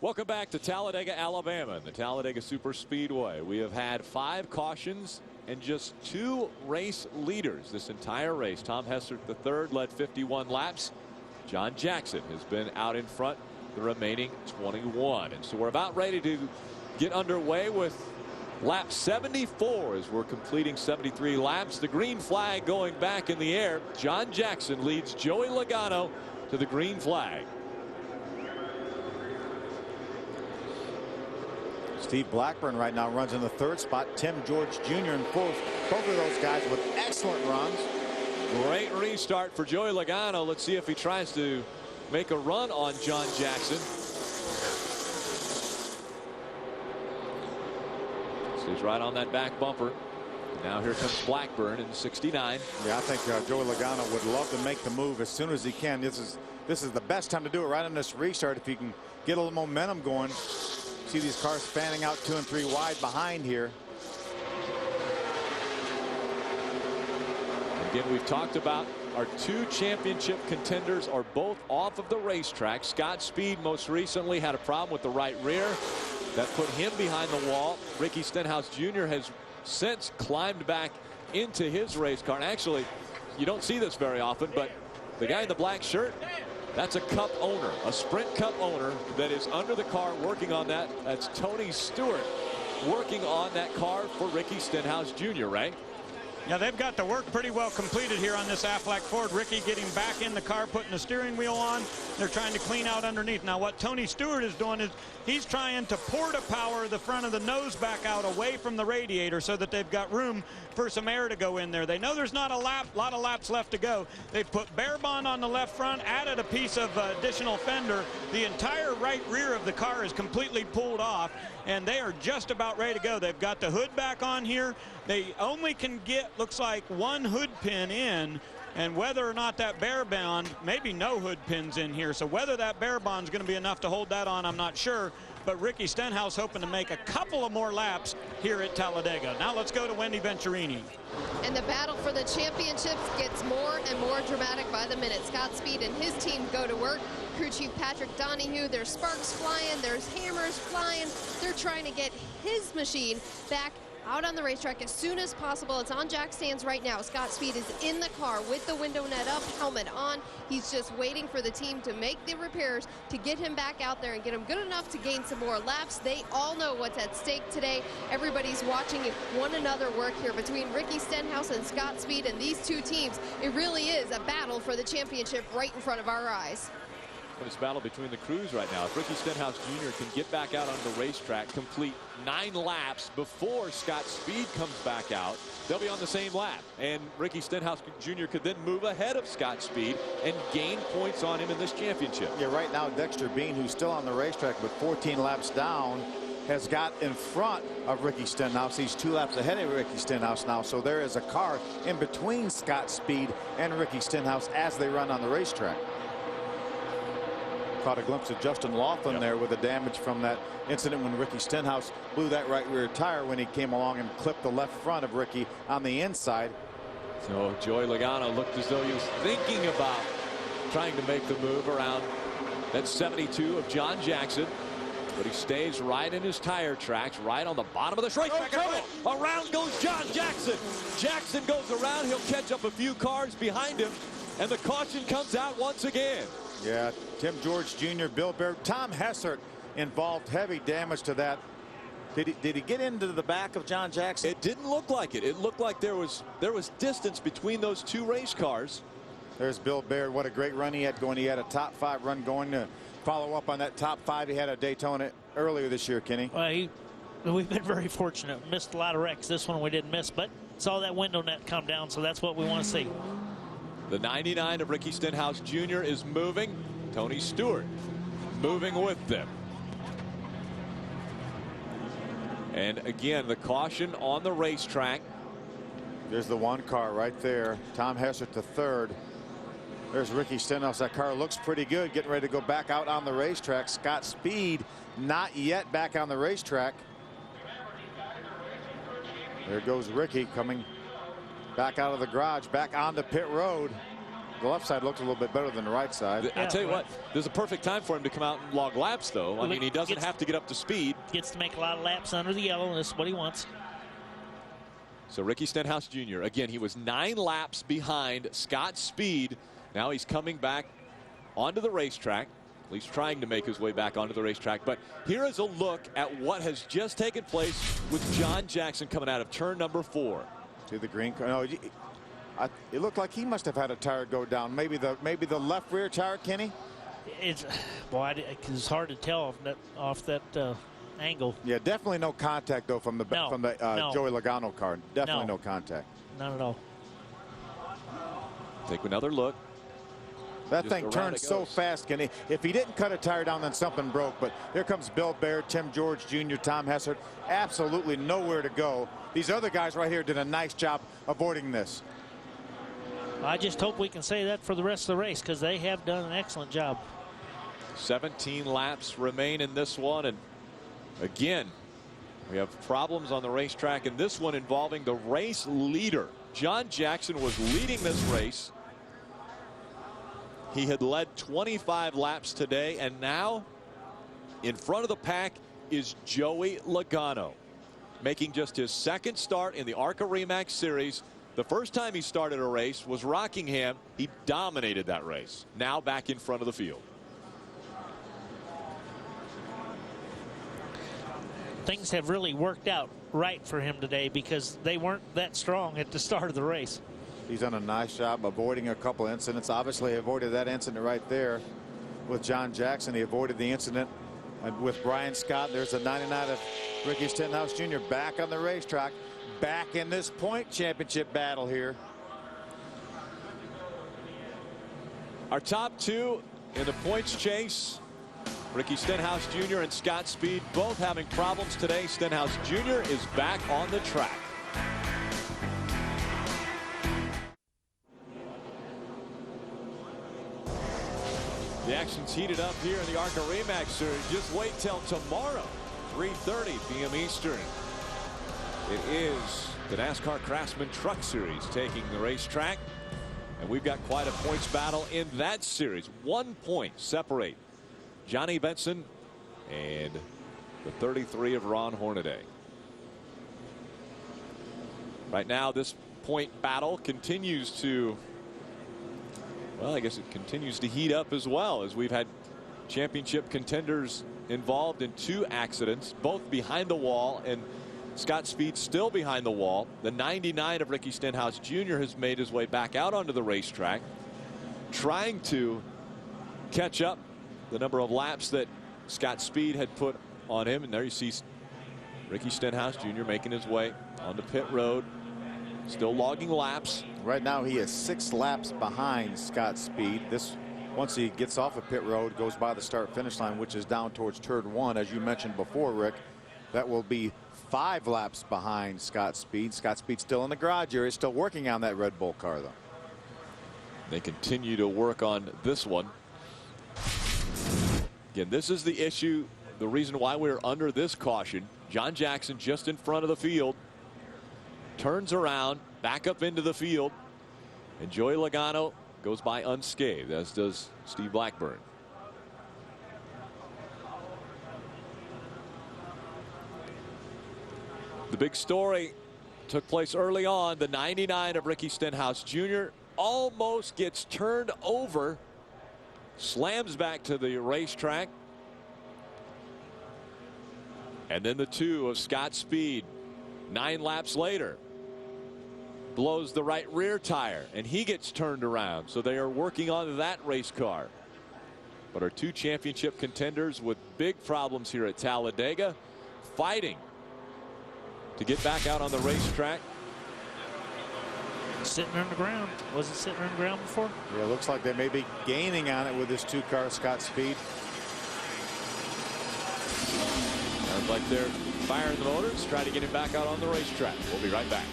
Welcome back to Talladega, Alabama, the Talladega Superspeedway. We have had 5 cautions and just 2 race leaders this entire race. Tom Hessert III led 51 laps. John Jackson has been out in front the remaining 21. And so we're about ready to get underway with lap 74 as we're completing 73 laps. The green flag going back in the air. John Jackson leads Joey Logano to the green flag. Steve Blackburn right now runs in the 3rd spot. Tim George Jr. and both of those guys with excellent runs. Great restart for Joey Logano. Let's see if he tries to make a run on John Jackson. Stays right on that back bumper. Now here comes Blackburn in 69. Yeah, I think Joey Logano would love to make the move as soon as he can. This is the best time to do it right on this restart if he can get a little momentum going. See these cars fanning out 2 and 3 wide behind here. Again, we've talked about our 2 championship contenders are both off of the racetrack. Scott Speed most recently had a problem with the right rear that put him behind the wall. Ricky Stenhouse Jr. has since climbed back into his race car. And actually, you don't see this very often, but the guy in the black shirt, that's a Cup owner, a Sprint Cup owner that is under the car working on that. That's Tony Stewart working on that car for Ricky Stenhouse Jr., right? Yeah, they've got the work pretty well completed here on this Aflac Ford. Ricky getting back in the car, putting the steering wheel on. They're trying to clean out underneath. Now what Tony Stewart is doing is he's trying to porta power the front of the nose back out away from the radiator so that they've got room for some air to go in there. They know there's not a lot of laps left to go. They've put Bear Bond on the left front, added a piece of additional fender. The entire right rear of the car is completely pulled off, and they are just about ready to go. They've got the hood back on here. They only can get, looks like, 1 hood pin in, and whether or not that Bear Bond, maybe no hood pins in here, so whether that Bear Bond's going to be enough to hold that on, I'm not sure. But Ricky Stenhouse hoping to make a couple of more laps here at Talladega. Now let's go to Wendy Venturini. And the battle for the championships gets more and more dramatic by the minute. Scott Speed and his team go to work. Crew Chief Patrick Donahue, there's sparks flying, there's hammers flying. They're trying to get his machine back out on the racetrack as soon as possible. It's on jack stands right now. Scott Speed is in the car with the window net up, helmet on. He's just waiting for the team to make the repairs to get him back out there and get him good enough to gain some more laps. They all know what's at stake today. Everybody's watching one another work here between Ricky Stenhouse and Scott Speed and these 2 teams. It really is a battle for the championship right in front of our eyes. This battle between the crews right now. If Ricky Stenhouse Jr. can get back out on the racetrack, complete 9 laps before Scott Speed comes back out, they'll be on the same lap. And Ricky Stenhouse Jr. could then move ahead of Scott Speed and gain points on him in this championship. Yeah, right now Dexter Bean, who's still on the racetrack but 14 laps down, has got in front of Ricky Stenhouse. He's 2 laps ahead of Ricky Stenhouse now. So there is a car in between Scott Speed and Ricky Stenhouse as they run on the racetrack. Caught a glimpse of Justin Laughlin there with the damage from that incident when Ricky Stenhouse blew that right rear tire when he came along and clipped the left front of Ricky on the inside. So Joey Logano looked as though he was thinking about trying to make the move around that 72 of John Jackson, but he stays right in his tire tracks, right on the bottom of the racetrack. Around goes John Jackson. Jackson goes around. He'll catch up a few cars behind him, and the caution comes out once again. Yeah, Tim George Jr., Bill Baird, Tom Hessert involved. Heavy damage to that. Did he get into the back of John Jackson? It didn't look like it. It looked like there was distance between those 2 race cars. There's Bill Baird. What a great run he had going. He had a top 5 run going to follow up on that top 5 he had at Daytona earlier this year, Kenny. Well, we've been very fortunate. Missed a lot of wrecks. This one we didn't miss, but saw that window net come down, so that's what we want to see. The 99 of Ricky Stenhouse Jr. is moving. Tony Stewart moving with them. And again, the caution on the racetrack. There's the 1 car right there. Tom Hessert the 3rd. There's Ricky Stenhouse. That car looks pretty good, getting ready to go back out on the racetrack. Scott Speed not yet back on the racetrack. There goes Ricky coming back out of the garage, back onto pit road. The left side looks a little bit better than the right side. I'll tell you what, there's a perfect time for him to come out and log laps, though. I mean, he doesn't have to get up to speed. Gets to make a lot of laps under the yellow, and this is what he wants. So Ricky Stenhouse Jr., again, he was 9 laps behind Scott Speed. Now he's coming back onto the racetrack, at least trying to make his way back onto the racetrack. But here is a look at what has just taken place with John Jackson coming out of turn number 4. See the green car? No, it looked like he must have had a tire go down. Maybe the left rear tire, Kenny. It's hard to tell off that angle. Yeah, definitely no contact though from the Joey Logano car. Definitely no contact. Not at all. Take another look. That thing turns so fast, Kenny. If he didn't cut a tire down, then something broke. But here comes Bill Baird, Tim George Jr., Tom Hessert. Absolutely nowhere to go. These other guys right here did a nice job avoiding this. I just hope we can say that for the rest of the race, because they have done an excellent job. 17 laps remain in this one, and again, we have problems on the racetrack, and this one involving the race leader. John Jackson was leading this race. He had led 25 laps today, and now in front of the pack is Joey Logano, making just his 2nd start in the ARCA RE Series. The first time he started a race was Rockingham. He dominated that race. Now back in front of the field. Things have really worked out right for him today, because they weren't that strong at the start of the race. He's done a nice job avoiding a couple incidents. Obviously, he avoided that incident right there with John Jackson. He avoided the incident with Brian Scott. There's a 99 of Ricky Stenhouse Jr. back on the racetrack, back in this point championship battle here. Our top 2 in the points chase, Ricky Stenhouse Jr. and Scott Speed, both having problems today. Stenhouse Jr. is back on the track. The action's heated up here in the ARCA RE Series. Just wait till tomorrow, 3:30 p.m. Eastern. It is the NASCAR Craftsman Truck Series taking the racetrack, and we've got quite a points battle in that series. 1 point separate Johnny Benson and the 33 of Ron Hornaday. Right now, this point battle continues to, well, I guess it continues to heat up as well, as we've had championship contenders involved in 2 accidents, both behind the wall, and Scott Speed still behind the wall. The 99 of Ricky Stenhouse Jr. has made his way back out onto the racetrack, trying to catch up the number of laps that Scott Speed had put on him. And there you see Ricky Stenhouse Jr. making his way onto pit road, still logging laps. Right now he is 6 laps behind Scott Speed. This, once he gets off of pit road, goes by the start finish line, which is down towards turn 1, as you mentioned before, Rick. That will be 5 laps behind Scott Speed. Scott Speed still in the garage area, still working on that Red Bull car, though. They continue to work on this one. Again, this is the issue, the reason why we're under this caution. John Jackson just in front of the field, turns around, back up into the field, and Joey Logano goes by unscathed, as does Steve Blackburn. The big story took place early on. The 99 of Ricky Stenhouse Jr. almost gets turned over, slams back to the racetrack. And then the 2 of Scott Speed, 9 laps later, blows the right rear tire, and he gets turned around. So they are working on that race car. But our 2 championship contenders with big problems here at Talladega, fighting to get back out on the racetrack. Sitting on the ground. Was it sitting on the ground before? Yeah, it looks like they may be gaining on it with this 2-car Scott Speed. Sounds like they're firing the motors, trying to get him back out on the racetrack. We'll be right back.